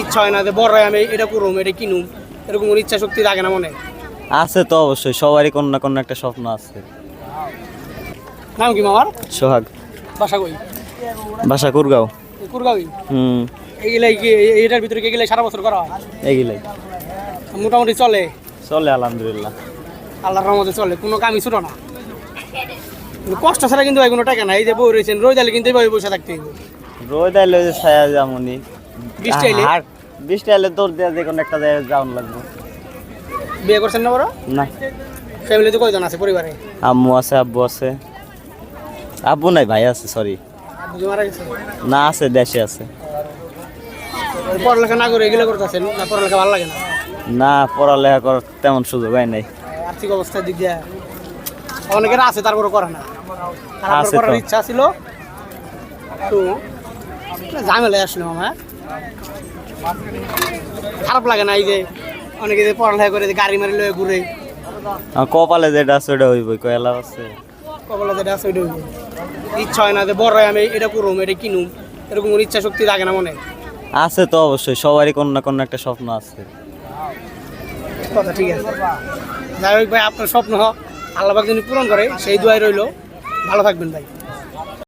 ইচ্ছা হয় না যে বড় আমি এটা করুম এটা কিনুম, এরকম কোনো ইচ্ছা শক্তি থাকে না মনে? আছে তো অবশ্যই, সবারই কোনো না কোনো একটা স্বপ্ন আছে। নাম কি মামার? সোহাগ। বাসা কই? বাসা কুরগাঁও। কুরগাঁওই। হুম। এগুলাই কি এটার ভিতরে কি এগুলাই সারা বছর করা হয়? এগুলাই মোটামুটি চলে? চলে আলহামদুলিল্লাহ। আল্লাহর রহমতে চলে, কোনো কামই ছোট না। কিন্তু কষ্ট ছাড়া কিন্তু ভাই কোনো টাকা নাই। এই যে বই রয়েছেন রোজ আলে কিন্তু এইভাবে বসে থাকতে হইব। রোদ আইলে যে ছায়া যেমনই, বৃষ্টি আইলে? বৃষ্টি আইলে দৌড় দেওয়া যে কোনো একটা জায়গায় যাওয়ান লাগবে। বিয়ে করছেন না বড়? না। ফ্যামিলিতে কয়জন আছে পরিবারে? আম্মু আছে, আব্বু আছে। আব্বু নাই, ভাই আছে, সরি। বুঝে মারা গেছে? না, আছে, দেশে আছে। পড়ালেখা না করে এগুলো করতেছেন না? পড়ালেখা ভালো লাগে না? না, পড়ালেখা করার তেমন সুযোগ হয় নাই। আর্থিক অবস্থার দিক দিয়ে অনেকের আছে, তারপরে করে না। আছে তো। করার ইচ্ছা ছিল তো ঝামেলায় আসলো মামা। খারাপ লাগে না এই যে অনেকে যে পড়ালেখা করে যে গাড়ি মারি লয়ে ঘুরে? কপালে যেটা আছে ওটা হইবই, কয়লা আছে। কপালে যেটা আছে ওইটা হইব। ইচ্ছা হয় না যে বড় আমি এটা করুম এটা কিনুম, এরকম কোনো ইচ্ছা শক্তি থাকে না মনে? আছে তো অবশ্যই, সবারই কোনো না কোনো একটা স্বপ্ন আছে। কথা ঠিক আছে। যাই হোক ভাই, আপনার স্বপ্ন আল্লাহ পাক যিনি পূরণ করে সেই দোয়াই রইল। ভালো থাকবেন ভাই।